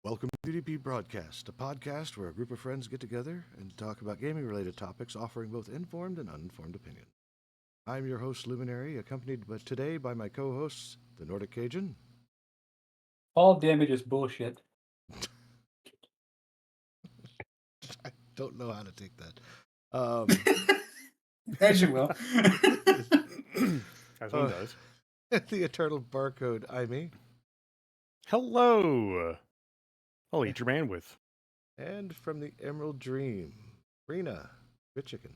Welcome to UDP Broadcast, a podcast where a group of friends get together and talk about gaming-related topics, offering both informed and uninformed opinion. I'm your host, Luminary, accompanied today by my co-hosts, the Nordic Cajun. All damage is bullshit. I don't know how to take that. As you will. As one does. The Eternal Barcode, I me. Hello! I'll eat your bandwidth. And from the Emerald Dream, Rena, good chicken.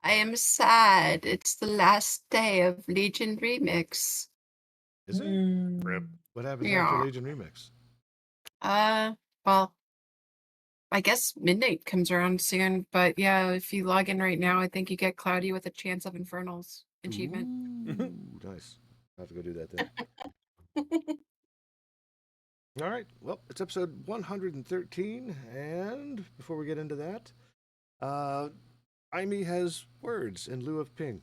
I am sad. It's the last day of Legion Remix. Is it? Rip. What happens Yeah. after Legion Remix? Well, I guess midnight comes around soon, but yeah, if you log in right now, I think you get Cloudy with a Chance of Infernals achievement. Ooh, nice. I have to go do that then. All right. Well, it's episode 113, and before we get into that, Aimee has words in lieu of Ping.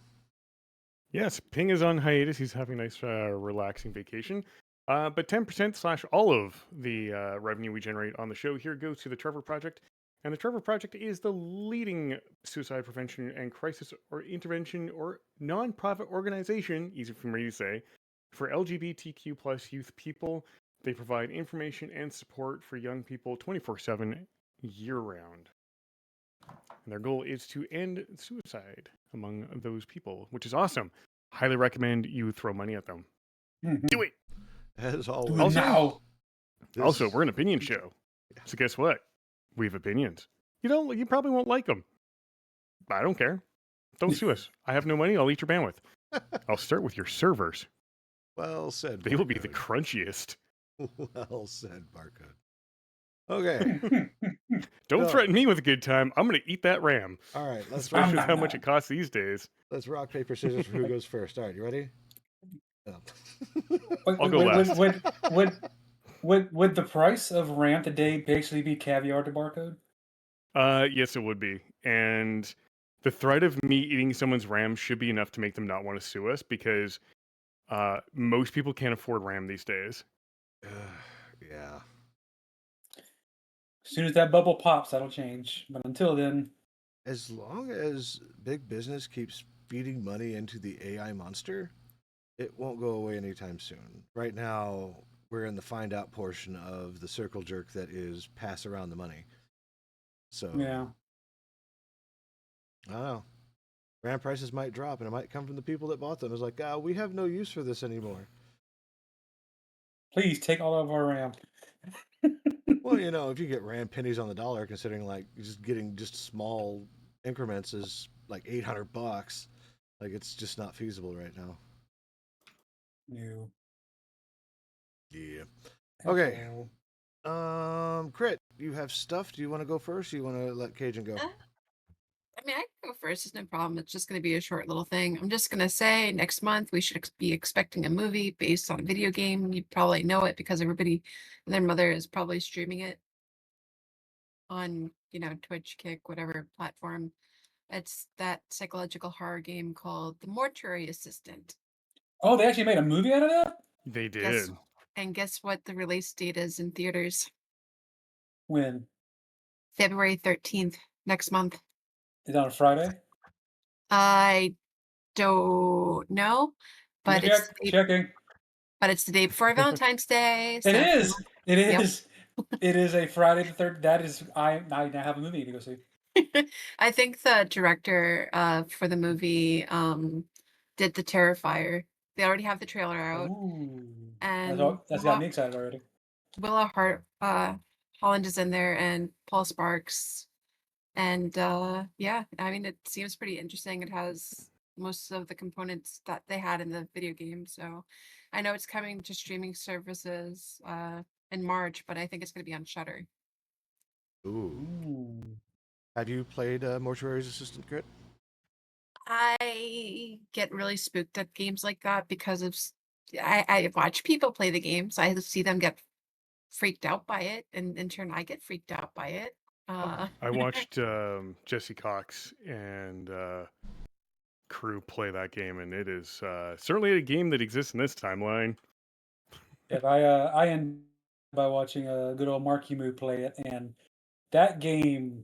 Yes, Ping is on hiatus. He's having a nice, relaxing vacation. But 10% / all of the revenue we generate on the show here goes to the Trevor Project. And the Trevor Project is the leading suicide prevention and crisis or intervention or nonprofit organization, easy for me to say, for LGBTQ plus youth people. They provide information and support for young people 24/7 year round. And their goal is to end suicide among those people, which is awesome. Highly recommend you throw money at them. Do it! As Do always. it Also- now. Also, we're an opinion show. So guess what? We have opinions. You probably won't like them. I don't care. Don't sue us. I have no money. I'll eat your bandwidth. I'll start with your servers. Well said. They will be the Barcode. crunchiest. Well said, Barcode. Okay. Don't No. threaten me with a good time. I'm going to eat that RAM. All right. Let's Especially with rock, how much it costs these days. let's rock, paper, scissors for who goes first. All right. You ready? No. I'll go last. Would the price of RAM today basically be caviar to barcode? Yes, it would be. And the threat of me eating someone's RAM should be enough to make them not want to sue us because most people can't afford RAM these days. Yeah. As soon as that bubble pops, that'll change. But until then, As long as big business keeps feeding money into the AI monster, it won't go away anytime soon. Right now, we're in the find out portion of the circle jerk that is pass around the money. So, yeah. I don't know. RAM prices might drop, and it might come from the people that bought them. It's like, we have no use for this anymore. Please take all of our RAM. Well, if you get RAM pennies on the dollar, considering like just getting just small increments is like $800. Like it's just not feasible right now. No. Yeah. Okay. Uh-oh. Crit, you have stuff. Do you want to go first? Or you want to let Cajun go? I mean, I can go first. It's no problem. It's just going to be a short little thing. I'm just going to say next month we should be expecting a movie based on a video game. You probably know it because everybody and their mother is probably streaming it on, Twitch, Kick, whatever platform. It's that psychological horror game called The Mortuary Assistant. Oh, they actually made a movie out of that? They did. Guess what the release date is in theaters? When? February 13th, next month. Is it on a Friday? I don't know, but Checking. it's the day before Valentine's Day. It is. It Yep. is. It is a Friday the 3rd. That is. I now have a movie to go see. I think the director for the movie did the Terrifier. They already have the trailer out. Ooh. And That's got me excited already. Willa Holland is in there, and Paul Sparks. And yeah, I mean, it seems pretty interesting. It has most of the components that they had in the video game. So I know it's coming to streaming services in March, but I think it's going to be on Shudder. Ooh. Have you played Mortuary's Assistant, Crit? I get really spooked at games like that because of I watch people play the games. I see them get freaked out by it, and in turn I get freaked out by it. I watched Jesse Cox and crew play that game, and it is certainly a game that exists in this timeline. If I by watching a good old Marky Moo play it, and that game,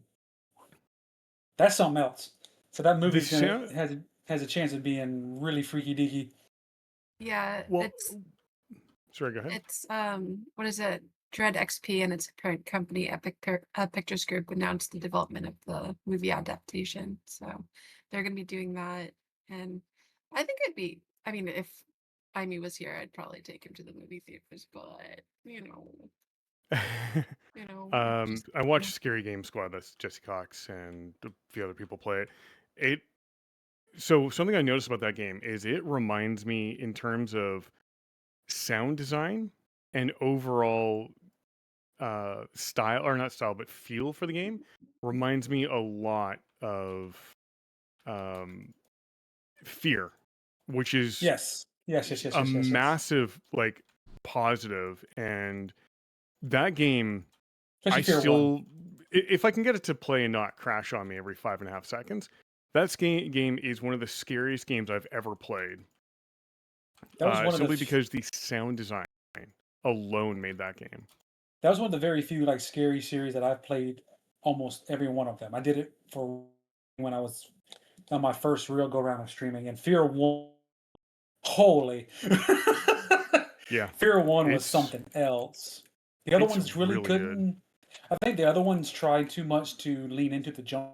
that's something else. So that The movie's gonna sound, has a chance of being really freaky deaky. Yeah, well, sorry, go ahead. it's what is it? Dread XP and its parent company Pictures Group announced the development of the movie adaptation. So they're going to be doing that, and I think it'd be. I mean, if Amy was here, I'd probably take him to the movie theaters, but just I watched Scary Game Squad. That's Jesse Cox and a few other people play it. So something I noticed about that game is it reminds me in terms of sound design and overall style, or not style, but feel for the game, reminds me a lot of um, Fear, which is Yes, yes, yes, yes, a yes, yes, yes. massive positive. And that game, I Especially Fear One. still, if I can get it to play and not crash on me every 5.5 seconds, that game is one of the scariest games I've ever played. That was one of the Simply because the sound design alone made that game. that was one of the very few like scary series that I've played. Almost every one of them. I did it for when I was on my first real go round of streaming, and Fear One. Holy, Yeah, Fear One was it's something else. The other it's ones really really good. couldn't. I think the other ones tried too much to lean into the jump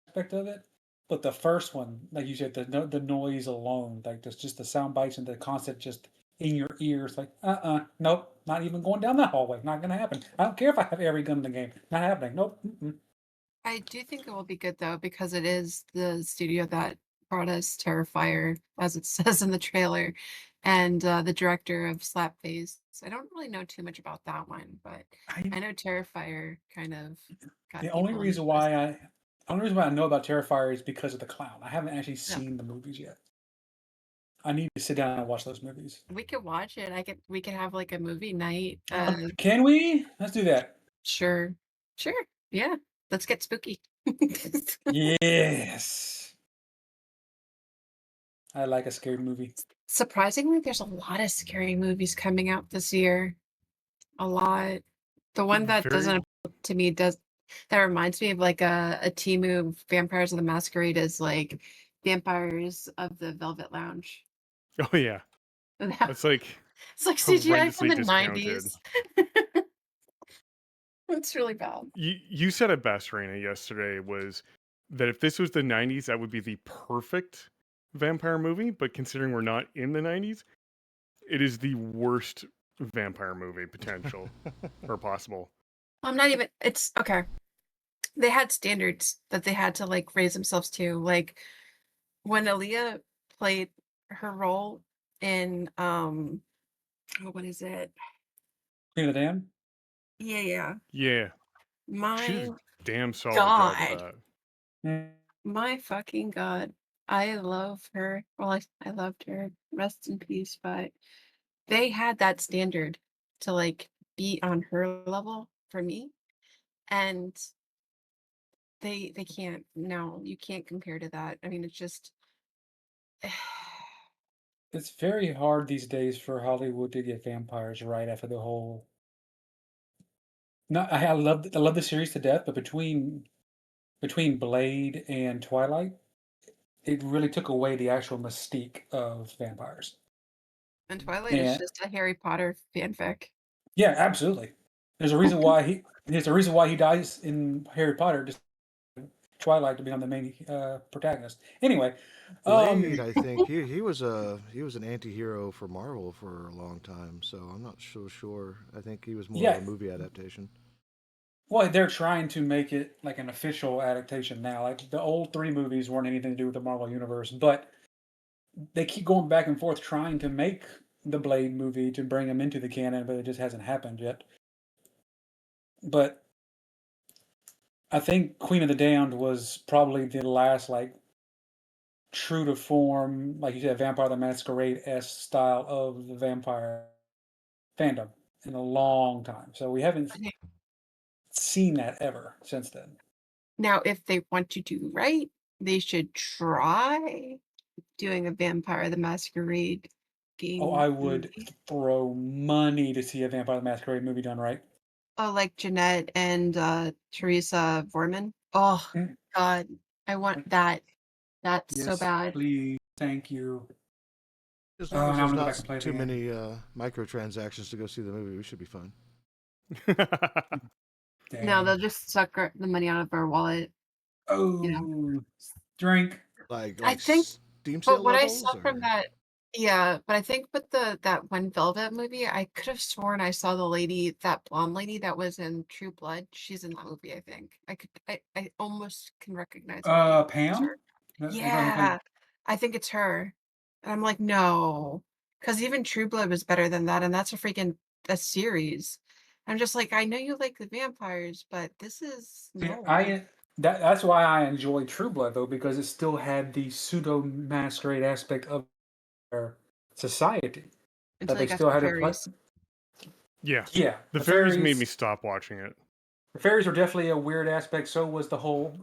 aspect of it, but the first one, like you said, the noise alone, like just the sound bites and the concept just in your ears, like nope, not even going down that hallway, not gonna happen. I don't care if I have every gun in the game, not happening. Nope. Mm-mm. I do think it will be good though, because it is the studio that brought us Terrifier, as it says in the trailer, and the director of Slapface. I don't really know too much about that one, but I I know Terrifier kind of got the only people reason interested. why I the only reason why I know about Terrifier is because of the clown. I haven't actually No, seen the movies yet. I need to sit down and watch those movies. we could watch it. We could have like a movie night. Can we? Let's do that. Sure, sure, yeah. Let's get spooky. Yes. I like a scary movie. Surprisingly, there's a lot of scary movies coming out this year. A lot. The one that Very, doesn't appeal to me that reminds me of like a Temu Vampires of the Masquerade is like Vampires of the Velvet Lounge. oh yeah, that's like It's like CGI from horrendously the discounted. 90s. It's really bad. You said it best, Raina, yesterday, was that if this was the 90s, that would be the perfect vampire movie. But considering we're not in the 90s, it is the worst vampire movie potential or possible. I'm not even, it's okay. They had standards that they had to like raise themselves to. Like when Aaliyah played her role in what is it? Queen of the Dam? Yeah. Yeah, she did My a damn solid job with God. that. Mm. My fucking God. I love her. Well, I loved her. Rest in peace. But they had that standard to like be on her level for me. And they can't. No, you can't compare to that. I mean, it's just It's very hard these days for Hollywood to get vampires right after the whole. No, I love the series to death, but between Blade and Twilight, it really took away the actual mystique of vampires. and Twilight is And just a Harry Potter fanfic. yeah, absolutely. There's a reason why he dies in Harry Potter, just Twilight to become the main protagonist. Anyway, Blade, I think he was an anti-hero for Marvel for a long time, so I'm not so sure. I think he was more of yeah, a movie adaptation. well, they're trying to make it like an official adaptation now. Like the old three movies weren't anything to do with the Marvel universe, but they keep going back and forth trying to make the Blade movie to bring him into the canon, but it just hasn't happened yet. But I think Queen of the Damned was probably the last like true to form, like you said, Vampire the Masquerade s style of the vampire fandom in a long time. So we haven't Okay. seen that ever since then. Now, if they want to do right, they should try doing a Vampire the Masquerade game. Oh, I would movie. throw money to see a Vampire the Masquerade movie done right. Oh, like Jeanette and Teresa Vorman. Oh Mm. God, I want that. That's so Yes, bad. please. Thank you. As Oh, long as now I'm there's gonna go not back and play it too again. many microtransactions to go see the movie, we should be fine. No, they'll Dang. just suck the money out of our wallet. You know. Oh, drink. Like I think, Steam but sale what I levels, saw from or that, yeah, but I think with that one Velvet movie, I could have sworn I saw the lady, that blonde lady that was in True Blood. She's in that movie, I think. I almost can recognize her name. It's her. Pam? You're talking about Yeah, I think it's her. And I'm like, no, because even True Blood was better than that, and that's a series. I'm just like, I know you like the vampires, but this is See, no. that's why I enjoy True Blood though, because it still had the pseudo masquerade aspect of their society that Until they you got still to had to play. fairies. Yeah. Yeah, The fairies made me stop watching it. the fairies were definitely a weird aspect. So was the whole.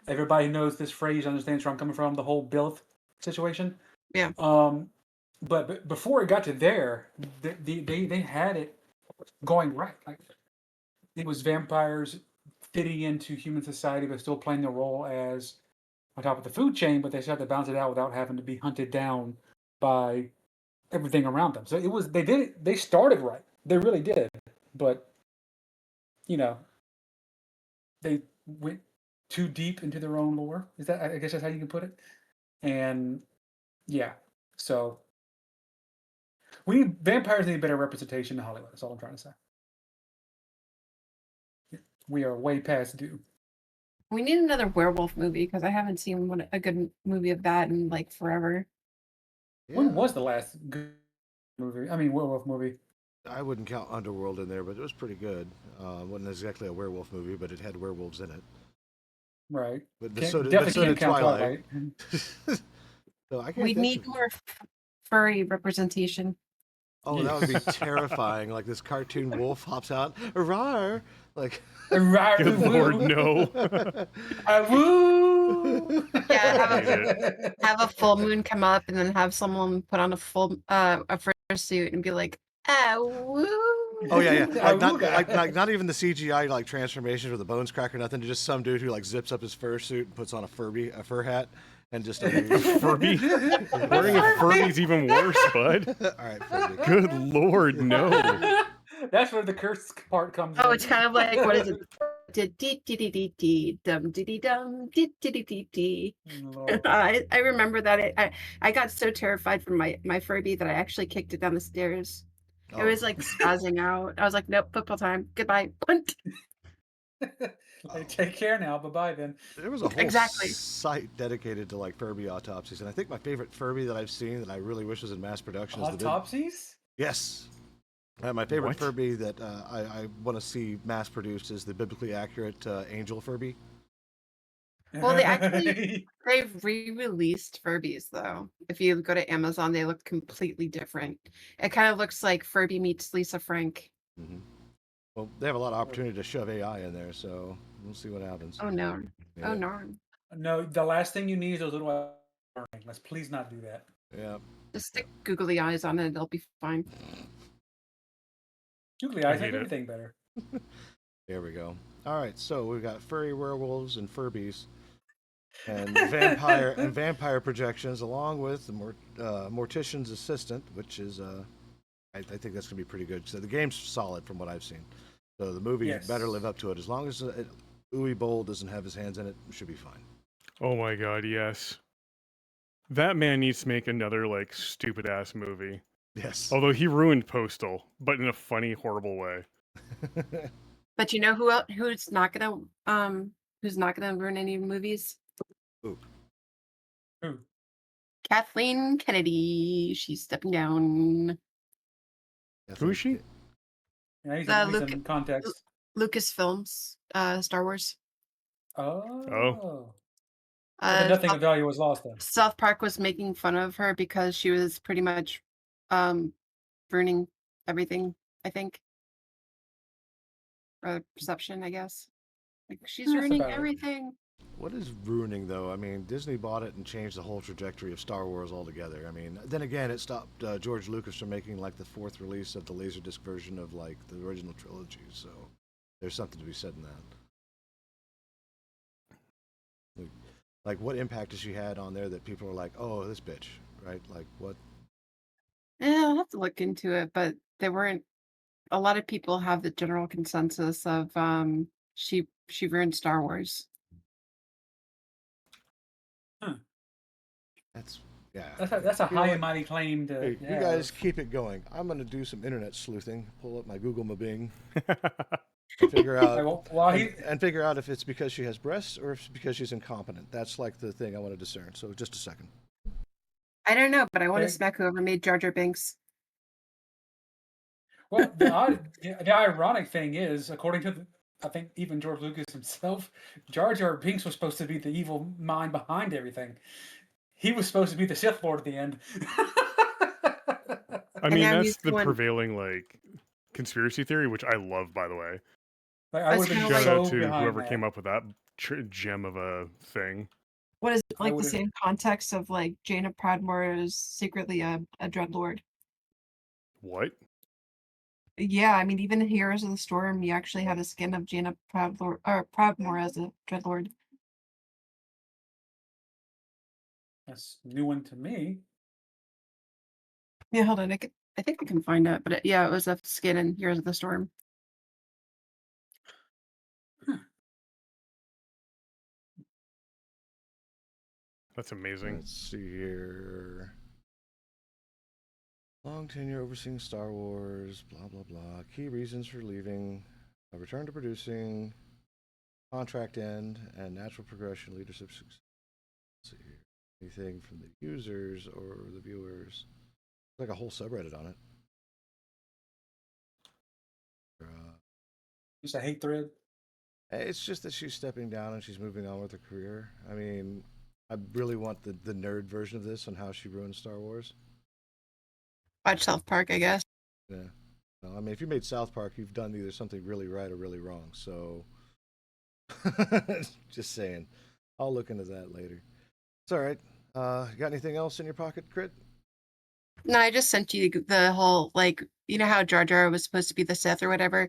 Everybody knows this phrase, understands where I'm coming from. The whole Billth situation. Yeah. But before it got to there, they had it going right. Like it was vampires fitting into human society, but still playing the role as on top of the food chain. But they still had to balance it out without having to be hunted down by everything around them. So it was they did it. They started right. They really did. But you know, they went too deep into their own lore. Is that I guess that's how you can put it. And yeah, so vampires need a better representation in Hollywood. That's all I'm trying to say. We are way past due. We need another werewolf movie because I haven't seen a good movie of that in like forever. When yeah, was the last good movie? I mean, werewolf movie. I wouldn't count Underworld in there, but it was pretty good. Wasn't exactly a werewolf movie, but it had werewolves in it. Right. But Definitely so can't did count Twilight. Twilight. So I can't We think need of. more furry representation. Oh, that would be terrifying! Like this cartoon wolf hops out, rawr! Like, Good lord, no. Woo! Yeah, Hate it. have a full moon come up and then have someone put on a fursuit and be like, ah, woo. oh yeah, yeah, like Awooga. not even the CGI like transformations or the bones crack or nothing. Just some dude who like zips up his fursuit and puts on a fur hat, and just a Furby? Wearing a Furby's even worse, bud. All right, Furby. Good lord, no. That's where the curse part comes Oh, in. it's kind of like, what is it? Dum diddy dum diddy. Lord. I remember that I got so terrified from my Furby that I actually kicked it down the stairs. It Oh, was like spazzing out. I was like, nope, football time. Goodbye. Punt. Hey, take care now. Bye bye then. there was a whole Exactly. site dedicated to like Furby autopsies, and I think my favorite Furby that I've seen that I really wish was in mass production is the Autopsies? yes. My favorite What? Furby that I want to see mass produced is the biblically accurate angel Furby. Well, they've re-released Furbies though. If you go to Amazon, they look completely different. It kind of looks like Furby meets Lisa Frank. Mm-hmm. Well, they have a lot of opportunity to shove AI in there, so we'll see what happens. Oh no. Yeah. Oh no. No, the last thing you need is those little warning. Let's please not do that. Yeah. Just stick googly eyes on it, it'll be fine. Googly I eyes make hate it. everything better. There we go. All right, so we've got furry werewolves and Furbies, and vampire projections, along with the mortician's assistant, which is I think that's gonna be pretty good. So the game's solid from what I've seen. So the movie Yes. better live up to it. As long as Uwe Boll doesn't have his hands in it, it should be fine. Oh my god, yes. That man needs to make another, like, stupid ass movie. Yes. Although he ruined Postal, but in a funny, horrible way. But you know who's not gonna ruin any movies? Ooh. Who? Kathleen Kennedy. She's stepping down. Who is she? Yeah, he's Luke- some context. Lucasfilms, Star Wars. Oh. Uh, Nothing South, of value was lost then. South Park was making fun of her because she was pretty much ruining everything, I think. Or perception, I guess. Like she's That's ruining about it. everything. What is ruining though? I mean, Disney bought it and changed the whole trajectory of Star Wars altogether. I mean, then again, it stopped George Lucas from making like the fourth release of the Laserdisc version of like the original trilogy. So there's something to be said in that. Like what impact has she had on there that people are like, oh, this bitch, right? Like what? Yeah, I'll have to look into it, but there weren't a lot of people have the general consensus of she ruined Star Wars. Huh. That's yeah. That's a You know high what? and mighty claim to Hey, you guys have. keep it going. I'm gonna do some internet sleuthing. Pull up my Google, my Bing, figure out Well, while he and figure out if it's because she has breasts or if it's because she's incompetent. That's like the thing I want to discern. So just a second. I don't know, but I want to okay, smack whoever made Jar Jar Binks. well, the ironic thing is, according to I think even George Lucas himself, Jar Jar Binks was supposed to be the evil mind behind everything. He was supposed to be the Sith Lord at the end. I And mean, now he's that's the going. prevailing like conspiracy theory, which I love, by the way. Like I I would was have been kind of Shout like, out so to behind whoever came that. up with that gem of a thing. what is it I like the would have. same context of like Jaina Pradmore is secretly a dreadlord? What? Yeah, I mean, even in Heroes of the Storm, you actually have a skin of Jaina Pradmore as a dreadlord. That's a new one to me. Yeah, hold on, I think I can find it, but yeah, it was a skin in Heroes of the Storm. That's amazing. Let's see here. Long tenure overseeing Star Wars. Blah blah blah. Key reasons for leaving: a return to producing, contract end, and natural progression, leadership success. Let's see here. Anything from the users or the viewers? Like a whole subreddit on it. Just a hate thread. It's just that she's stepping down and she's moving on with her career. I mean, I really want the nerd version of this on how she ruined Star Wars. Watch South Park, I guess. Yeah. No, I mean, if you made South Park, you've done either something really right or really wrong. So, just saying. I'll look into that later. It's all right. You got anything else in your pocket, Crit? No, I just sent you the whole like you know how Jar Jar was supposed to be the Sith or whatever.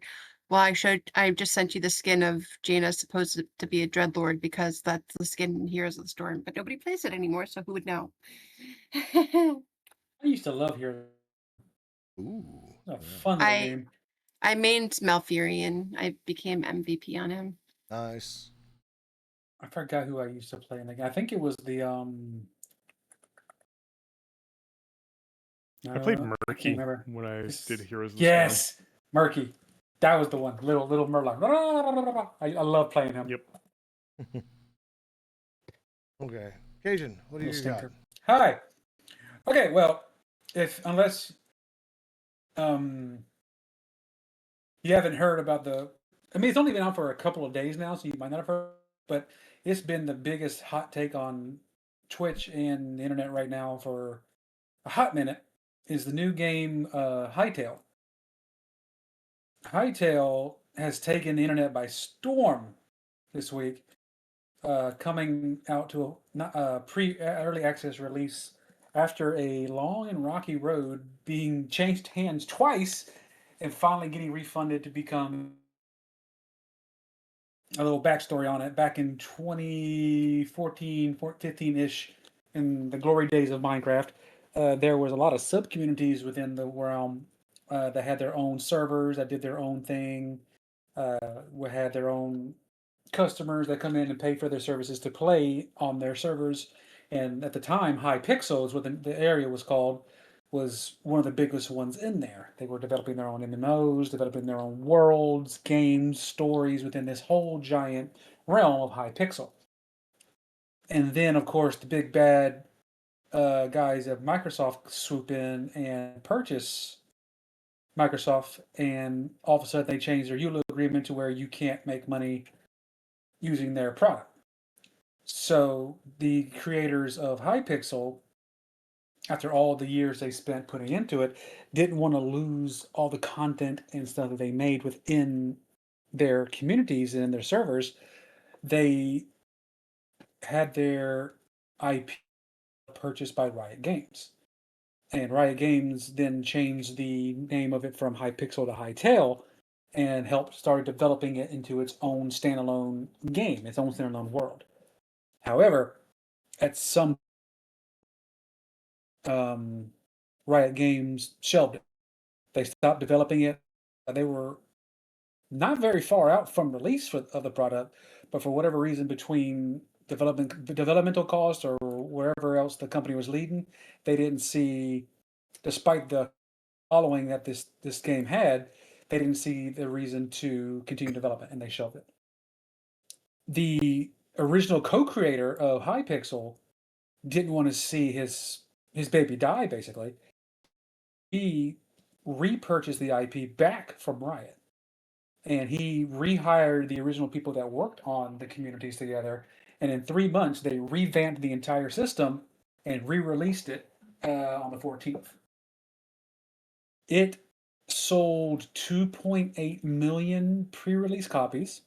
Well, I just sent you the skin of Jaina supposed to be a dreadlord because that's the skin in Heroes of the Storm, but nobody plays it anymore, so who would know? I used to love Hero. Ooh. A Yeah. fun little I game. I mained Malfurion. I became MVP on him. Nice. I forgot who I used to play in the game. I think it was the I played I can't Murky remember. when I did Heroes of the Storm. Yes, Murky. That was the one. Little Murloc. I love playing him. Yep. Okay. Cajun, what do Little you got? stinker. Hi. Okay, well, unless you haven't heard about I mean, it's only been out for a couple of days now, so you might not have heard, but it's been the biggest hot take on Twitch and the internet right now for a hot minute. Is the new game Hytale. Hytale has taken the internet by storm this week, coming out to a early access release after a long and rocky road, being changed hands twice and finally getting refunded to become a little backstory on it. Back in 2014, 15-ish, in the glory days of Minecraft, there was a lot of sub communities within the realm that had their own servers, that did their own thing, had their own customers that come in and pay for their services to play on their servers. And at the time, Hypixel is what the area was called, was one of the biggest ones in there. They were developing their own MMOs, developing their own worlds, games, stories within this whole giant realm of Hypixel. And then, of course, the big bad guys of Microsoft swoop in and purchase Microsoft, and all of a sudden they change their ULO agreement to where you can't make money using their product. So the creators of Hypixel, after all the years they spent putting into it, didn't want to lose all the content and stuff that they made within their communities and their servers. They had their IP purchased by Riot Games. And Riot Games then changed the name of it from Hypixel to Hytale and helped start developing it into its own standalone game, its own standalone world. However, at some Riot Games shelved it. They stopped developing it. They were not very far out from release of the product, but for whatever reason, between developmental costs or wherever else the company was leading, they didn't see, despite the following that this game had, they didn't see the reason to continue development, and they shelved it. The original co-creator of Hypixel didn't want to see his baby die. Basically, he repurchased the IP back from Riot, and he rehired the original people that worked on the communities together. And in 3 months, they revamped the entire system and re-released it on the 14th. It sold 2.8 million pre-release copies.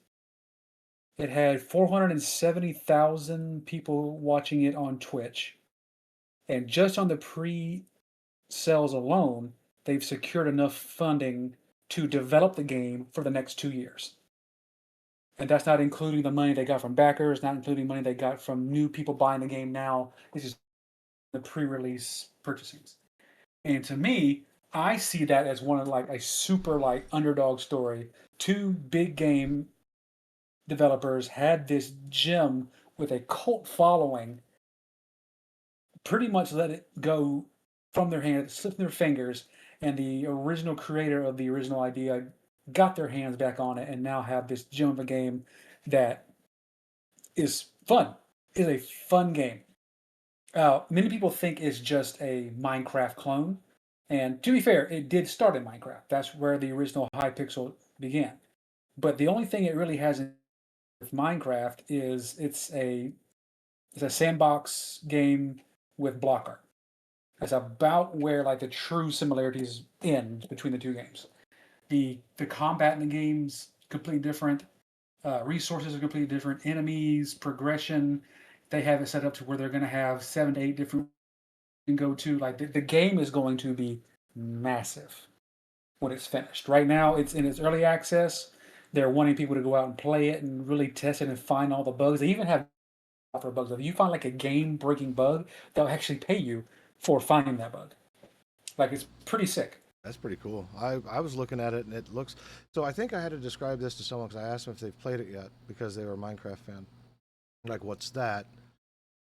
It had 470,000 people watching it on Twitch. And just on the pre-sales alone, they've secured enough funding to develop the game for the next 2 years. And that's not including the money they got from backers, not including money they got from new people buying the game now. This is the pre-release purchasings. And to me, I see that as one of like a super like underdog story. Two big game developers had this gem with a cult following, pretty much let it go from their hands, slipped their fingers, and the original creator of the original idea got their hands back on it and now have this gem of a game that is fun. Is a fun game. Many people think it's just a Minecraft clone. And to be fair, it did start in Minecraft. That's where the original Hypixel began. But the only thing it really has with Minecraft is it's a sandbox game with block art. That's about where like the true similarities end between the two games. The combat in the game's completely different. Resources are completely different. Enemies, progression. They have it set up to where they're going to have 7 to 8 different can go to. Like the game is going to be massive when it's finished. Right now, it's in its early access. They're wanting people to go out and play it and really test it and find all the bugs. They even have for bugs. If you find like a game-breaking bug, they'll actually pay you for finding that bug. Like it's pretty sick. That's pretty cool. I was looking at it and it looks. So I think I had to describe this to someone because I asked them if they've played it yet because they were a Minecraft fan. Like, what's that?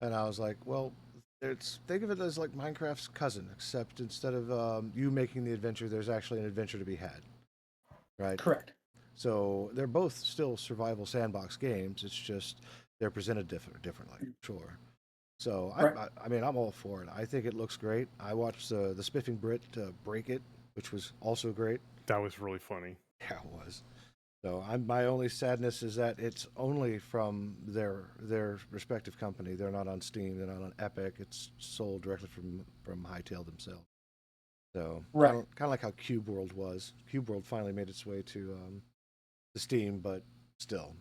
And I was like, well, think of it as like Minecraft's cousin, except instead of you making the adventure, there's actually an adventure to be had, right? Correct. So they're both still survival sandbox games. It's just they're presented differently, sure. So Right. I mean, I'm all for it. I think it looks great. I watched the Spiffing Brit break it, which was also great. That was really funny. Yeah, it was. So my only sadness is that it's only from their respective company. They're not on Steam. They're not on Epic. It's sold directly from Hytale themselves. So Right. kind of like how Cube World was. Cube World finally made its way to Steam, but still.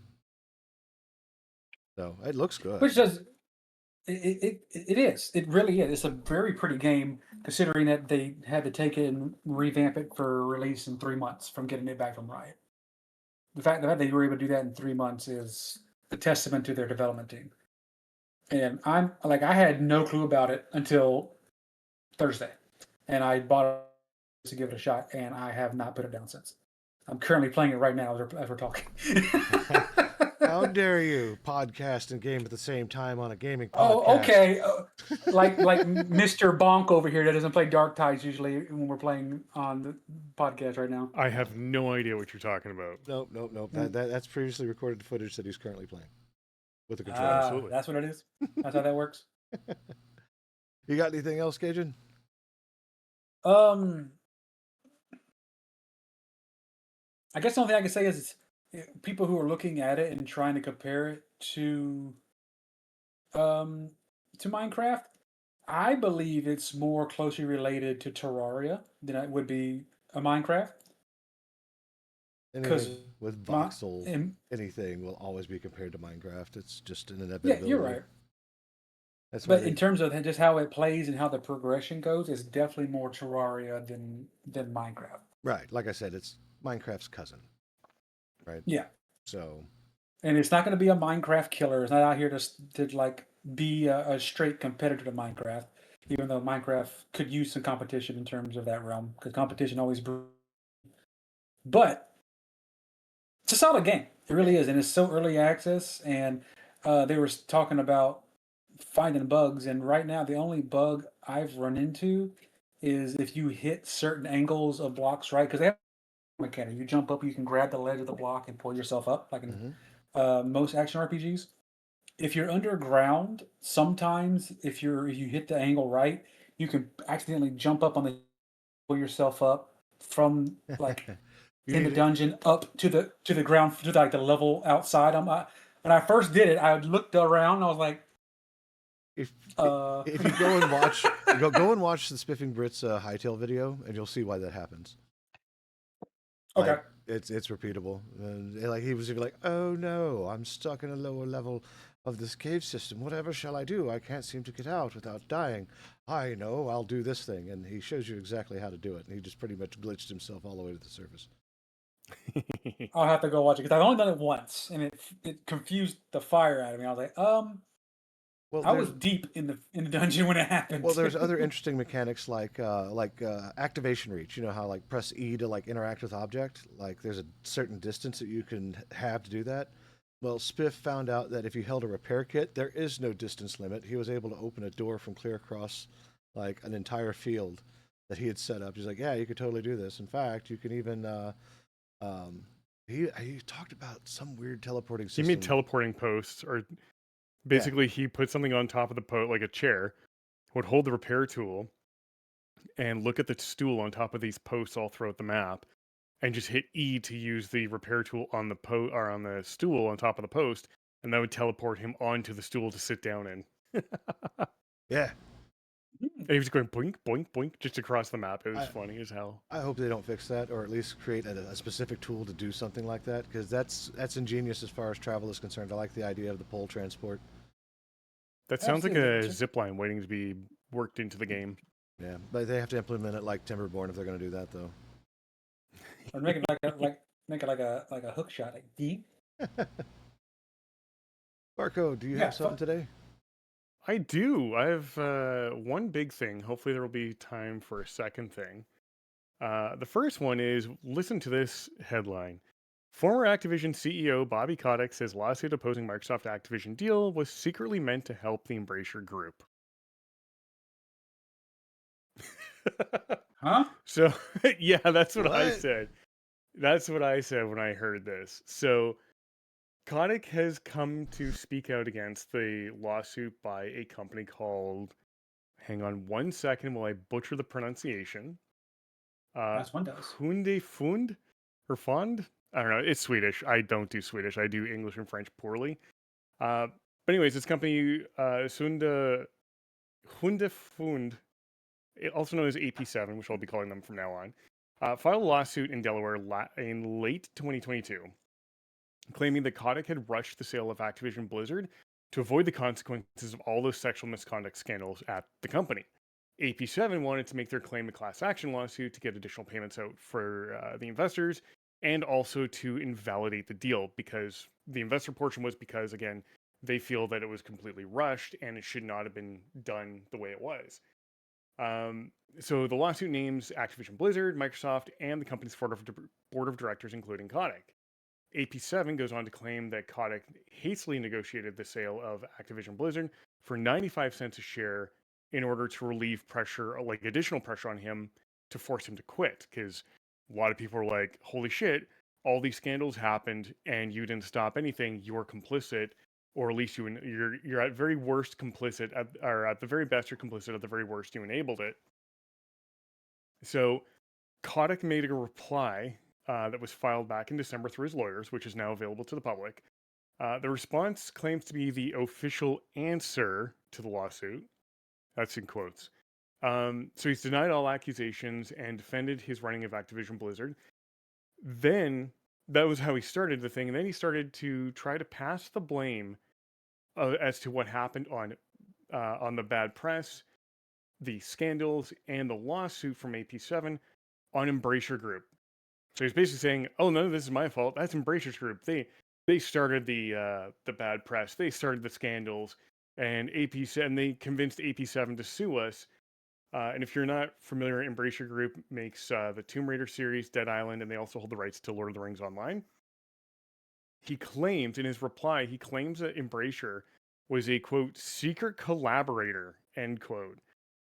So it looks good. Which does it is. It really is. It's a very pretty game considering that they had to take it and revamp it for release in 3 months from getting it back from Riot. The fact that they were able to do that in 3 months is a testament to their development team. And I'm like, I had no clue about it until Thursday, and I bought it to give it a shot, and I have not put it down since. I'm currently playing it right now as we're talking. How dare you podcast and game at the same time on a gaming podcast? Oh, okay. Like Mr. Bonk over here that doesn't play Dark Tides usually when we're playing on the podcast right now. I have no idea what you're talking about. Nope. That's previously recorded footage that he's currently playing with the controller. Absolutely. That's what it is. That's how that works. You got anything else, Cajun? I guess the only thing I can say is people who are looking at it and trying to compare it to Minecraft, I believe it's more closely related to Terraria than it would be a Minecraft. because Anything with my voxel, and anything will always be compared to Minecraft. It's just an yeah, you're inevitability. right. That's why But in they terms of just how it plays and how the progression goes, it's definitely more Terraria than Minecraft. right. Like I said, it's Minecraft's cousin, right? Yeah, So and it's not going to be a Minecraft killer. It's not out here to like be a straight competitor to Minecraft. Even though Minecraft could use some competition in terms of that realm, because competition always. But it's a solid game. It really is, and it's so early access. And they were talking about finding bugs, and right now the only bug I've run into is if you hit certain angles of blocks right, because they have a mechanic. You jump up, you can grab the ledge of the block and pull yourself up, like in mhm. most action RPGs. If you're underground, sometimes if you hit the angle right, you can accidentally jump up on the pull yourself up from like You in the need to, dungeon up to the ground to like the level outside. When I first did it, I looked around. I was like, if uh, if you go and watch go and watch the Spiffing Brits hightail video, and you'll see why that happens. okay. Like it's repeatable. And like he was even like, "Oh no, I'm stuck in a lower level of this cave system. Whatever shall I do? I can't seem to get out without dying. I know, I'll do this thing." And he shows you exactly how to do it. And he just pretty much glitched himself all the way to the surface. I'll have to go watch it because I've only done it once, and it confused the fire out of me. I was like, Well, I was there's deep in the dungeon when it well, happened. there's other interesting mechanics like activation reach. You know how like press E to like interact with object. Like there's a certain distance that you can have to do that. Well, Spiff found out that if you held a repair kit, there is no distance limit. He was able to open a door from clear across like an entire field that he had set up. He's like, yeah, you could totally do this. In fact, you can even um, he talked about some weird teleporting He made system. teleporting posts, or Yeah, basically he put something on top of the post, like a chair, would hold the repair tool and look at the stool on top of these posts all throughout the map, and just hit E to use the repair tool on the or on the stool on top of the post, and that would teleport him onto the stool to sit down in. And yeah. he was going boink, boink, boink just across the map. It was I funny as hell. I hope they don't fix that, or at least create a specific tool to do something like that, because that's ingenious as far as travel is concerned. I like the idea of the pole transport. That sounds like Absolutely, a gotcha. zip line waiting to be worked into the game. Yeah, but they have to implement it like Timberborn if they're going to do that, though. Or make it make it like a hook shot, like deep. Marco, do you Yeah, have something today? I do. I have one big thing. Hopefully, there will be time for a second thing. The first one is listen to this headline. Former Activision CEO Bobby Kotick says lawsuit opposing Microsoft Activision deal was secretly meant to help the Embracer Group. huh? So, yeah, that's what I What? said. That's what I said when I heard this. So, Kotick has come to speak out against the lawsuit by a company called, hang on one second while I butcher the pronunciation. That's one does. Hunde Fund or Fond? I don't know. It's Swedish. I don't do Swedish. I do English and French poorly. But anyways, this company, Hunde Fund, also known as AP7, which I'll be calling them from now on, filed a lawsuit in Delaware in late 2022, claiming that Kotick had rushed the sale of Activision Blizzard to avoid the consequences of all those sexual misconduct scandals at the company. AP7 wanted to make their claim a class action lawsuit to get additional payments out for the investors, and also to invalidate the deal, because the investor portion was because, again, they feel that it was completely rushed and it should not have been done the way it was. Um, so the lawsuit names Activision Blizzard, Microsoft, and the company's board of directors, including Kotick. AP7 goes on to claim that Kotick hastily negotiated the sale of Activision Blizzard for 95 cents a share in order to relieve pressure, like additional pressure on him to force him to quit. Because a lot of people are like, holy shit, all these scandals happened and you didn't stop anything. You're complicit, or at least you're at very worst complicit, or at the very best, you're complicit. At the very worst, you enabled it. So Kotick made a reply that was filed back in December through his lawyers, which is now available to the public. The response claims to be the official answer to the lawsuit. That's in quotes. So he's denied all accusations and defended his running of Activision Blizzard. Then that was how he started the thing, and then he started to try to pass the blame as to what happened on the bad press, the scandals, and the lawsuit from AP7 on Embracer Group. So he's basically saying, "Oh no, this is my fault. That's Embracer's Group. They started the bad press. They started the scandals, and AP7 they convinced AP7 to sue us." And if you're not familiar, Embracer Group makes the Tomb Raider series, Dead Island, and they also hold the rights to Lord of the Rings Online. He claims in his reply, he claims that Embracer was a quote secret collaborator end quote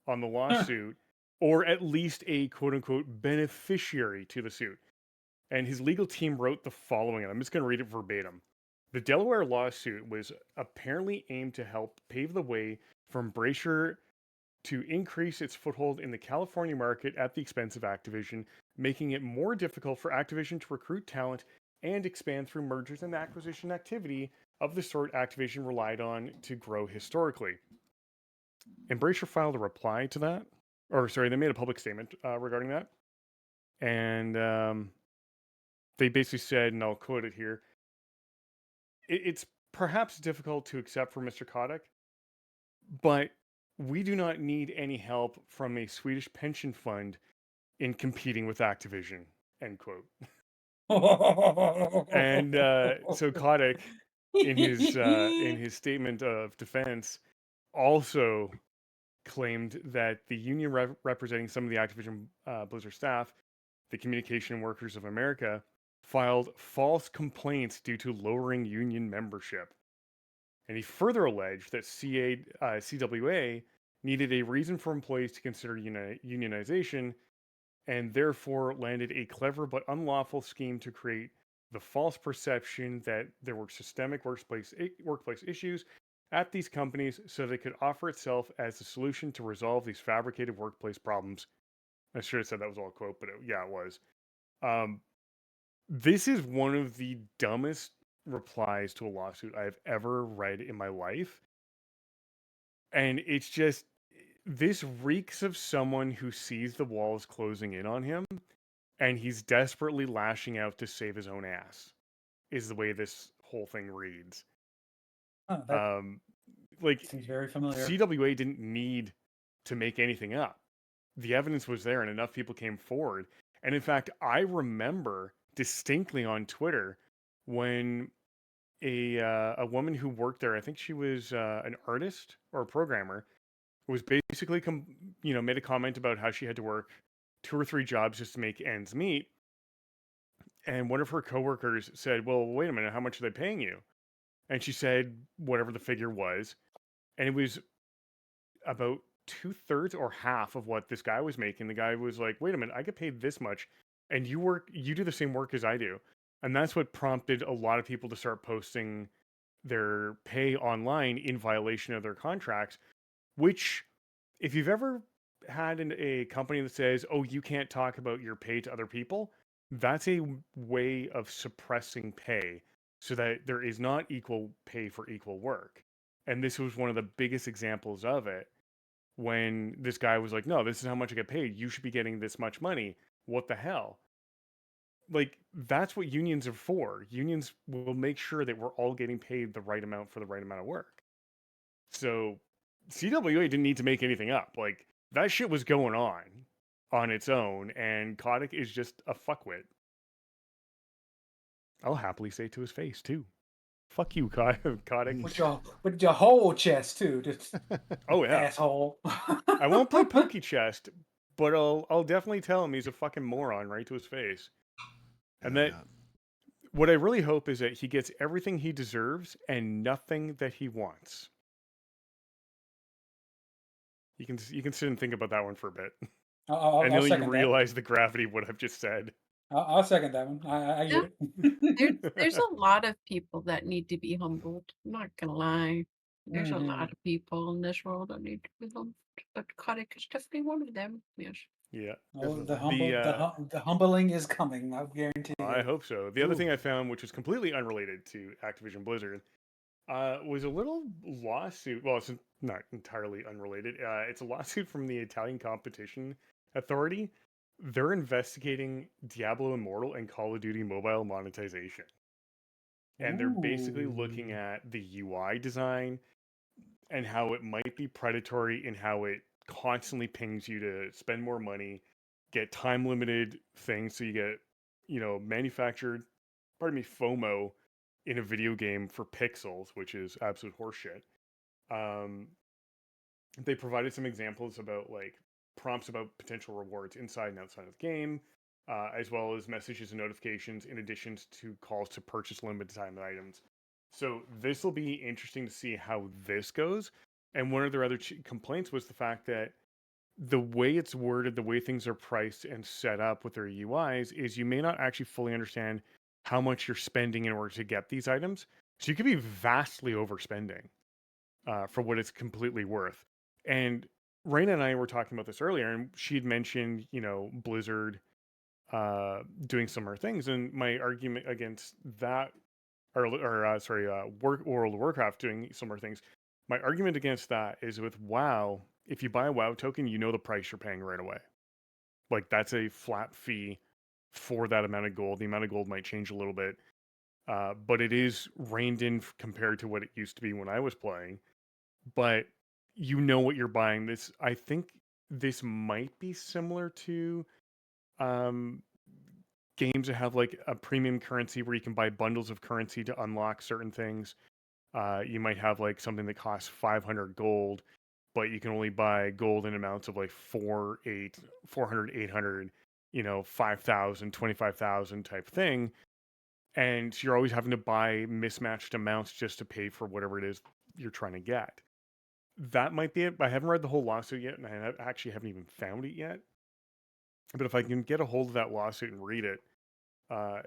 on the lawsuit, or at least a quote unquote beneficiary to the suit. And his legal team wrote the following, and I'm just going to read it verbatim. The Delaware lawsuit was apparently aimed to help pave the way for Embracer to increase its foothold in the California market at the expense of Activision, making it more difficult for Activision to recruit talent and expand through mergers and acquisition activity of the sort Activision relied on to grow historically. Embracer filed a reply to that, or sorry, they made a public statement regarding that, and they basically said, and I'll quote it here: It's perhaps difficult to accept for Mr. Kotick, but we do not need any help from a Swedish pension fund in competing with Activision." End quote. And so Kotick, in his statement of defense, also claimed that the union representing some of the Activision Blizzard staff, the Communication Workers of America, filed false complaints due to lowering union membership. And he further alleged that CWA needed a reason for employees to consider unionization, and therefore landed a clever but unlawful scheme to create the false perception that there were systemic workplace issues at these companies so that it could offer itself as the solution to resolve these fabricated workplace problems. I should have said that was all a quote, but yeah, it was. This is one of the dumbest replies to a lawsuit I've ever read in my life. And it's just, this reeks of someone who sees the walls closing in on him and he's desperately lashing out to save his own ass, is the way this whole thing reads. That Like, seems very familiar. CWA didn't need to make anything up. The evidence was there and enough people came forward. And in fact, I remember distinctly on Twitter when a woman who worked there, I think she was an artist or a programmer, was basically made a comment about how she had to work 2 or 3 jobs just to make ends meet. And one of her coworkers said, "Well, wait a minute, how much are they paying you?" And she said whatever the figure was, and it was about 2/3 or half of what this guy was making. The guy was like, "Wait a minute, I get paid this much, and you do the same work as I do." And that's what prompted a lot of people to start posting their pay online in violation of their contracts, which, if you've ever had a company that says, "Oh, you can't talk about your pay to other people," that's a way of suppressing pay so that there is not equal pay for equal work. And this was one of the biggest examples of it, when this guy was like, "No, this is how much I get paid. You should be getting this much money. What the hell?" Like, that's what unions are for. Unions will make sure that we're all getting paid the right amount for the right amount of work. So CWA didn't need to make anything up. Like, that shit was going on its own, and Kotick is just a fuckwit. I'll happily say to his face too. Fuck you, Kotick. With your whole chest too, just Oh yeah, asshole. I won't play pokey chest, but I'll definitely tell him he's a fucking moron right to his face. And that what I really hope is that he gets everything he deserves and nothing that he wants. You can sit and think about that one for a bit. I'll Until you second that. realize the gravity of what I've just said. I'll second that one. I Yeah. get it. There's a lot of people that need to be humbled. I'm not gonna lie. There's a lot of people in this world that need to be humbled, but Kotick is definitely one of them. Yes. Yeah. Oh, Definitely. the humbling is coming. I guarantee you. I hope so. The other Ooh. thing I found, which was completely unrelated to Activision Blizzard, was a little lawsuit. Well, it's not entirely unrelated. It's a lawsuit from the Italian Competition Authority, they're investigating Diablo Immortal and Call of Duty Mobile monetization. And they're basically looking Ooh. at the UI design and how it might be predatory and how it constantly pings you to spend more money, get time limited things so you get, manufactured, FOMO in a video game for pixels, which is absolute horseshit. Um, they provided some examples about like prompts about potential rewards inside and outside of the game, as well as messages and notifications in addition to calls to purchase limited time items. So this will be interesting to see how this goes. And one of their other complaints was the fact that the way it's worded, the way things are priced and set up with their UIs is you may not actually fully understand how much you're spending in order to get these items. So you could be vastly overspending for what it's completely worth. And Raina and I were talking about this earlier, and she'd mentioned, Blizzard doing similar things. And my argument against that, World of Warcraft doing similar things. My argument against that is with WoW, if you buy a WoW token, you know the price you're paying right away. Like that's a flat fee for that amount of gold. The amount of gold might change a little bit, but it is reined in compared to what it used to be when I was playing. But you know what you're buying. I think this might be similar to um, games that have like a premium currency where you can buy bundles of currency to unlock certain things. You might have like something that costs 500 gold, but you can only buy gold in amounts of like 400, 800, 5,000, 25,000 type thing. And you're always having to buy mismatched amounts just to pay for whatever it is you're trying to get. That might be it. I haven't read the whole lawsuit yet, and I actually haven't even found it yet. But if I can get a hold of that lawsuit and read it,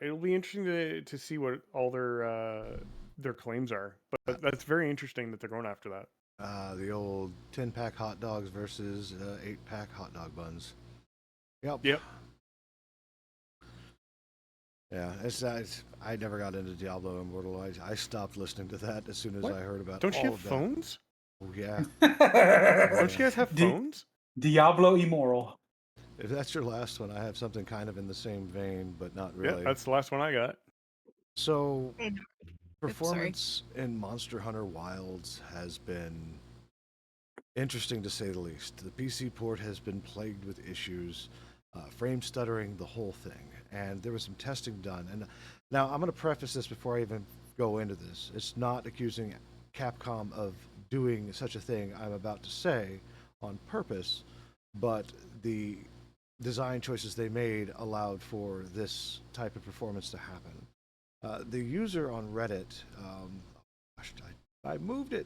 it'll be interesting to see what all their claims are. But that's very interesting that they're going after that. The old 10-pack hot dogs versus 8-pack hot dog buns. Yep. Yep. Yeah, I never got into Diablo Immortal. I stopped listening to that as soon as What? I heard about Don't all you have of that. phones? Oh, yeah. Don't you guys have phones? Diablo Immoral. If that's your last one, I have something kind of in the same vein, but not Yeah, really. that's the last one I got. So, Sorry. performance in Monster Hunter Wilds has been interesting to say the least. The PC port has been plagued with issues, frame stuttering, the whole thing. And there was some testing done. And now I'm going to preface this before I even go into this. It's not accusing Capcom of doing such a thing I'm about to say on purpose, but the design choices they made allowed for this type of performance to happen. The user on Reddit, gosh, I moved it,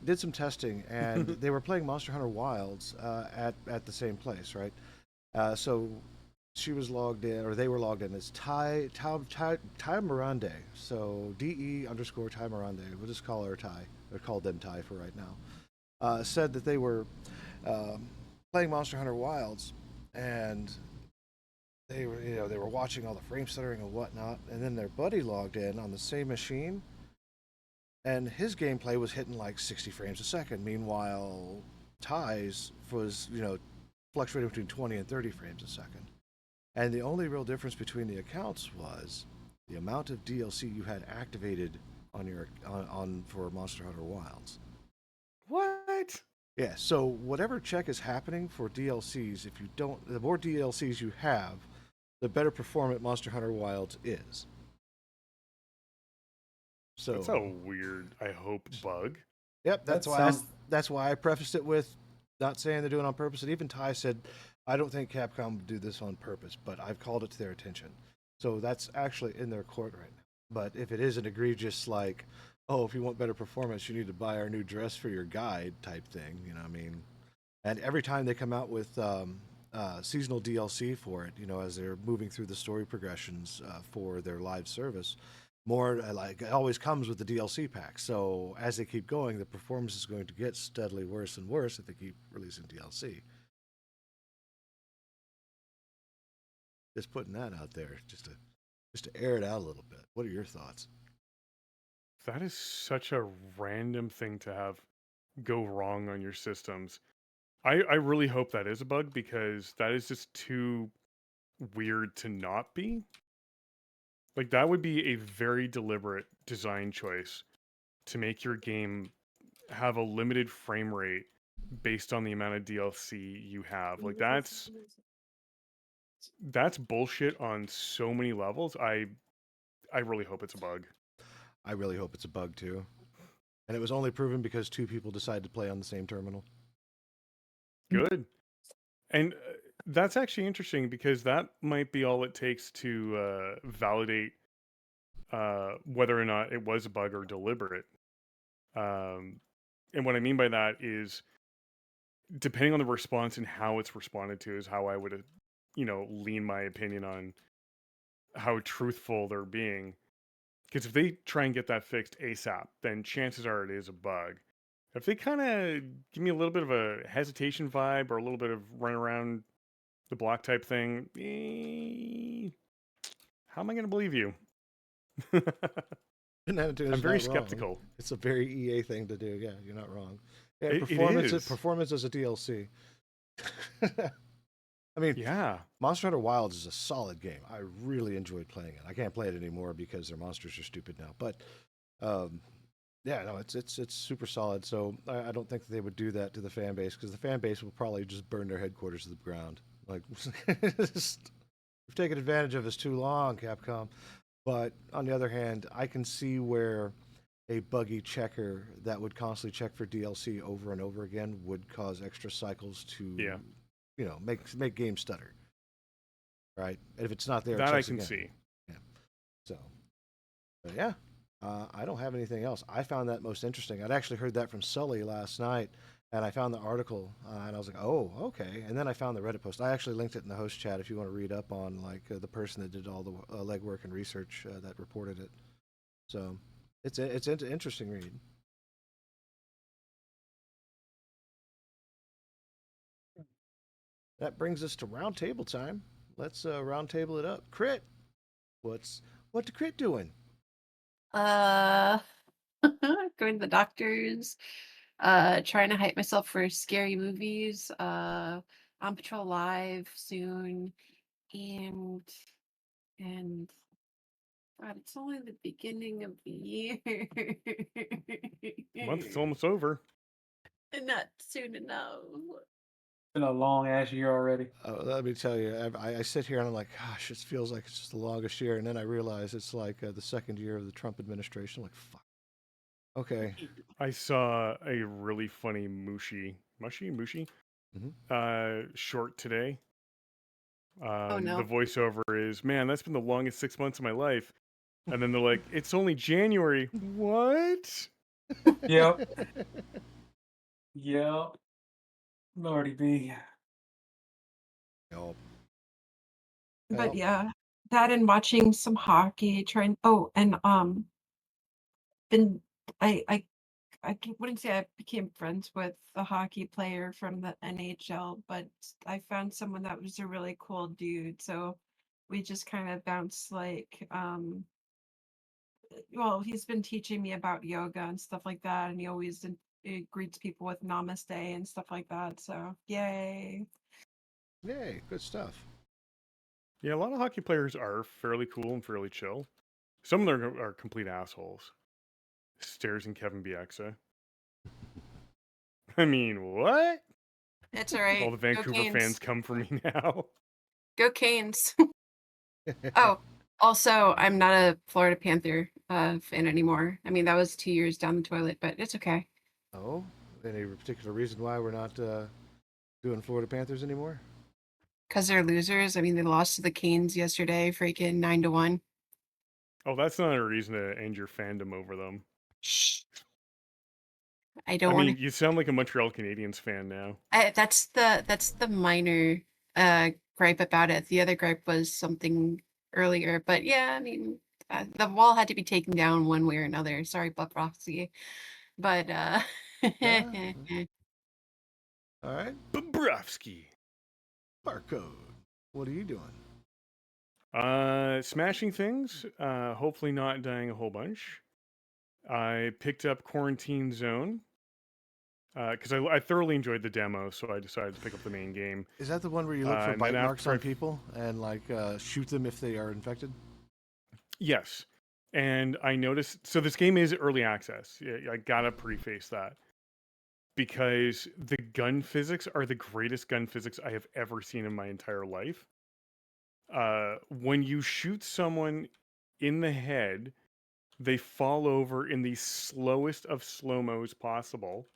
did some testing, and they were playing Monster Hunter Wilds at the same place, right? So she was logged in, or they were logged in as Ty Mirande. So DE__ Ty Mirande. We'll just call her Ty, or call them Ty for right now. Said that they were playing Monster Hunter Wilds, and they were watching all the frame stuttering and whatnot, and then their buddy logged in on the same machine, and his gameplay was hitting like 60 frames a second. Meanwhile, Ty's was fluctuating between 20 and 30 frames a second. And the only real difference between the accounts was the amount of DLC you had activated on your for Monster Hunter Wilds. What? Yeah, so whatever check is happening for DLCs, if you don't, the more DLCs you have, the better performant Monster Hunter Wilds is. So That's a weird, I hope, bug. Yep, That sounds- that's why I prefaced it with not saying they're doing it on purpose. And even Ty said, I don't think Capcom would do this on purpose, but I've called it to their attention. So that's actually in their court right now. But if it is an egregious, like, oh, if you want better performance, you need to buy our new dress for your guide type thing, you know what I mean? And every time they come out with seasonal DLC for it, as they're moving through the story progressions for their live service, more like it always comes with the DLC pack. So as they keep going, the performance is going to get steadily worse and worse if they keep releasing DLC. Just putting that out there, just to air it out a little bit. What are your thoughts? That is such a random thing to have go wrong on your systems. I really hope that is a bug because that is just too weird to not be. Like that would be a very deliberate design choice to make your game have a limited frame rate based on the amount of DLC you have. Like that's bullshit on so many levels. I really hope it's a bug. I really hope it's a bug too. And it was only proven because two people decided to play on the same terminal. Good. And that's actually interesting because that might be all it takes to validate whether or not it was a bug or deliberate. And what I mean by that is, depending on the response and how it's responded to, is how I would, lean my opinion on how truthful they're being. Because if they try and get that fixed ASAP, then chances are it is a bug. If they kind of give me a little bit of a hesitation vibe or a little bit of run around the block type thing, how am I going to believe you? And attitude I'm is very not wrong. skeptical. It's a very EA thing to do. Yeah, you're not wrong. Yeah, It is. performance as a DLC. I mean, Yeah. Monster Hunter Wilds is a solid game. I really enjoyed playing it. I can't play it anymore because their monsters are stupid now. But yeah, no, it's super solid. So I don't think that they would do that to the fan base because the fan base will probably just burn their headquarters to the ground. Like, you've taken advantage of us too long, Capcom. But on the other hand, I can see where a buggy checker that would constantly check for DLC over and over again would cause extra cycles to, Yeah. make games stutter. Right? And if it's not there, it That I checks can again. see. Yeah. So, but yeah, I don't have anything else. I found that most interesting. I'd actually heard that from Sully last night, and I found the article, and I was like, oh, okay. And then I found the Reddit post. I actually linked it in the host chat if you want to read up on like the person that did all the legwork and research that reported it. So it's an interesting read. That brings us to round table time. Let's round table it up. Crit, what the Crit doing? Uh, going to the doctors. Trying to hype myself for scary movies. On Patrol Live soon, and God, it's only the beginning of the year. Month is almost over. Not soon enough. Been a long ass year already. Let me tell you, I sit here and I'm like, gosh, it feels like it's just the longest year, and then I realize it's like the second year of the Trump administration. I'm like, fuck. Okay. I saw a really funny Mushi short today. Oh The no. voiceover is, man, that's been the longest 6 months of my life. And then they're like, it's only January. What? Yep. Yep. Lordy be. Help. But Help. yeah, that and watching some hockey, trying and been wouldn't say I became friends with a hockey player from the NHL, but I found someone that was a really cool dude. So we just kind of bounced like well, he's been teaching me about yoga and stuff like that, and he greets people with namaste and stuff like that. So yay. Yay, good stuff. Yeah, a lot of hockey players are fairly cool and fairly chill. Some of them are complete assholes. Stairs and Kevin Bieksa. I mean, what? It's all All right. the Go Vancouver fans Canes. come for me now. Go Canes. Oh, also, I'm not a Florida Panther fan anymore. I mean, that was 2 years down the toilet, but it's okay. Oh, any particular reason why we're not doing Florida Panthers anymore? Because they're losers. I mean, they lost to the Canes yesterday, freaking 9-1. Oh, that's not a reason to end your fandom over them. Shh. I I don't want mean, you sound like a Montreal Canadiens fan now. to. That's the minor gripe about it. The other gripe was something earlier, but yeah, I mean, the wall had to be taken down one way or another. Sorry, Buck Roxy, but Yeah. All right. Bobrovsky. Barcode. What are you doing? Smashing things. Hopefully not dying a whole bunch. I picked up Quarantine Zone. because I thoroughly enjoyed the demo, so I decided to pick up the main game. Is that the one where you look for And then bite marks after on people and like shoot them if they are infected? Yes. And I noticed, so this game is early access. Yeah, I gotta preface that because the gun physics are the greatest gun physics I have ever seen in my entire life. When you shoot someone in the head, they fall over in the slowest of slow-mos possible.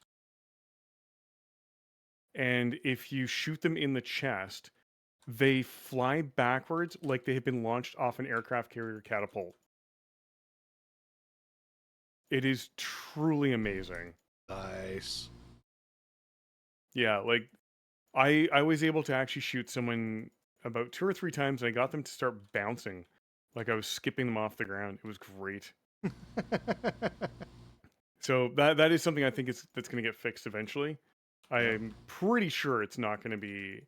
And if you shoot them in the chest, they fly backwards like they have been launched off an aircraft carrier catapult. It is truly amazing. Nice. Yeah, like I was able to actually shoot someone about 2 or 3 times, and I got them to start bouncing, like I was skipping them off the ground. It was great. So that is something I think that's going to get fixed eventually. I am pretty sure it's not going to be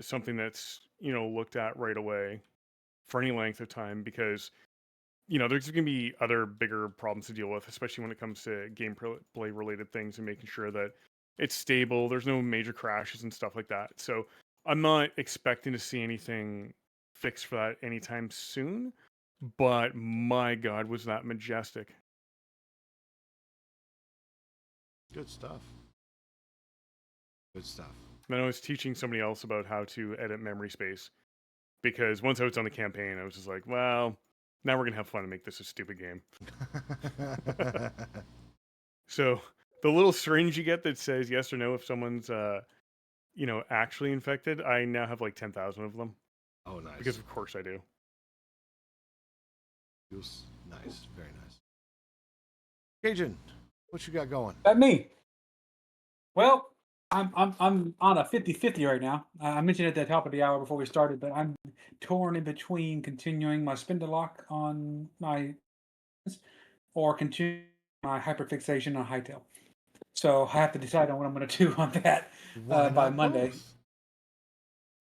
something that's looked at right away for any length of time because there's going to be other bigger problems to deal with, especially when it comes to gameplay related things and making sure that it's stable. There's no major crashes and stuff like that. So I'm not expecting to see anything fixed for that anytime soon. But my God, was that majestic. Good stuff. Good stuff. And I was teaching somebody else about how to edit memory space because once I was on the campaign, I was just like, well, now we're going to have fun and make this a stupid game. So the little syringe you get that says yes or no if someone's, actually infected, I now have like 10,000 of them. Oh, nice. Because of course I do. Nice. Very nice. Cajun, what you got going? That me. Well, I'm on a 50-50 right now. I mentioned it at the top of the hour before we started, but I'm torn in between continuing my spindle lock on my or continuing my hyperfixation on hightail. So I have to decide on what I'm going to do on that Why by not Monday. both?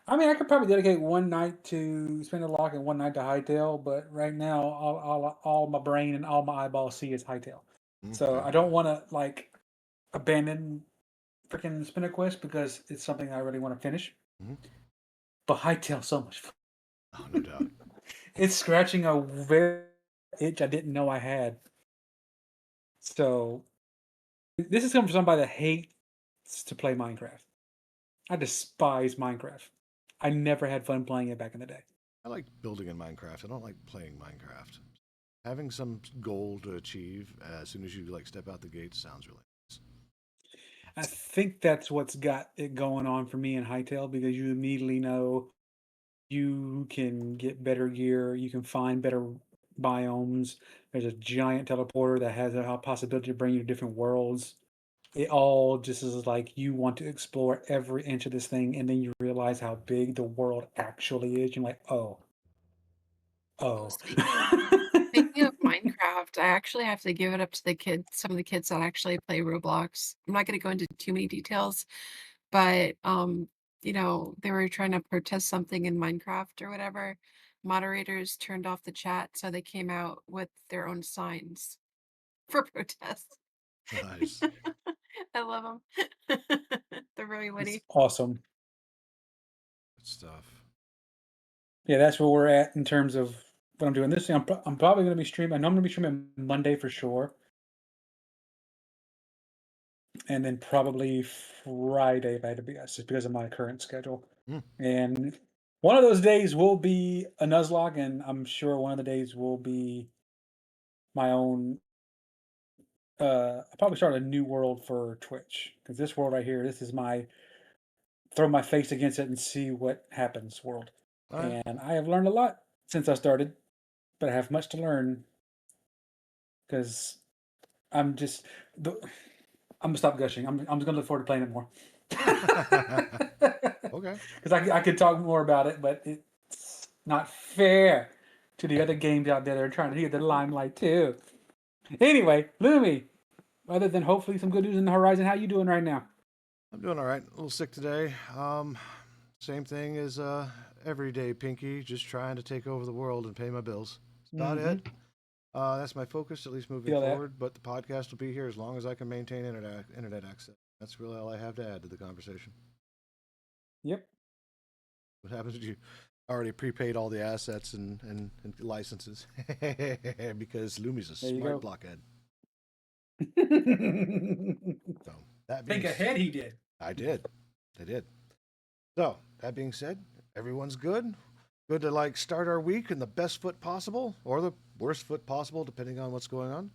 I mean, I could probably dedicate one night to spindle lock and one night to hightail, but right now, all my brain and all my eyeballs see is hightail. So Okay. I don't want to like abandon freaking Spinner Quest because it's something I really want to finish. Mhm. But hightail's so much fun. Oh, no doubt. It's scratching a very itch I didn't know I had. So this is coming from somebody that hates to play Minecraft. I despise Minecraft. I never had fun playing it back in the day. I like building in Minecraft. I don't like playing Minecraft. Having some goal to achieve as soon as you like step out the gate sounds really nice. I think that's what's got it going on for me in Hightail because you immediately know you can get better gear, you can find better biomes. There's a giant teleporter that has a possibility to bring you to different worlds. It all just is like you want to explore every inch of this thing, and then you realize how big the world actually is. You're like, oh, Oh, oh. speaking of Minecraft, I actually have to give it up to the kids, some of the kids that actually play Roblox. I'm not going to go into too many details, but they were trying to protest something in Minecraft or whatever. Moderators turned off the chat, so they came out with their own signs for protest. Nice. I love them. They're really It's witty. awesome. Good stuff. Yeah, that's where we're at in terms of what I'm doing. This thing, I'm probably going to be streaming. I know I'm going to be streaming Monday for sure. And then probably Friday if I had to be honest, just because of my current schedule. Hmm. And one of those days will be a Nuzlocke, and I'm sure one of the days will be my own. I'll probably start a new world for Twitch because this world right here, this is my throw my face against it and see what happens world. All right. And I have learned a lot since I started, but I have much to learn because I'm just. I'm gonna stop gushing. I'm just gonna look forward to playing it more. Okay. Because I could talk more about it, but it's not fair to the other games out there that are trying to get the limelight too. Anyway, Lumi, other than hopefully some good news in the horizon, how you doing right now? I'm doing all right. A little sick today. Same thing as every day, Pinky. Just trying to take over the world and pay my bills. That's about it. That's my focus, at least moving Feel that. forward. But the podcast will be here as long as I can maintain internet access. That's really all I have to add to the conversation. Yep. What happens if you already prepaid all the assets and licenses? Because Lumi's a There you smart go. blockhead. So that Think being ahead, he did. I did. So that being said, everyone's good. Good to like start our week in the best foot possible or the worst foot possible, depending on what's going on.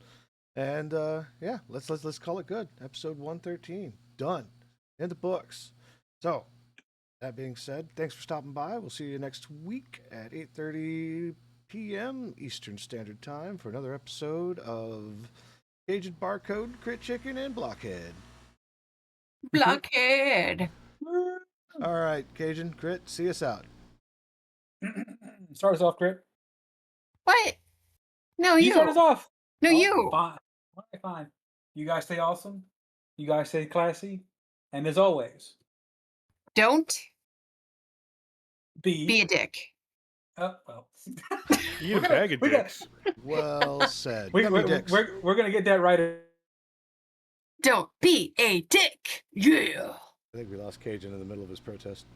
And yeah, let's call it good. Episode 113 done in the books. So that being said, thanks for stopping by. We'll see you next week at 8:30 p.m. Eastern Standard Time for another episode of Cajun Barcode, Crit Chicken, and Blockhead. Blockhead. All right, Cajun, Crit, see us out. Start us off, Crit. What? No, You you. start us off. No, Oh, you. Fine. Okay, fine. You guys stay awesome. You guys stay classy. And as always, Don't be be a dick. well. Eat a bag of dicks. Well said. We're Yummy dicks. going to get that right. Don't be a dick. Yeah. I think we lost Cajun in the middle of his protest.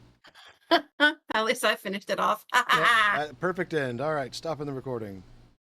At least I finished it off. Yep, perfect end. All right, stopping the recording.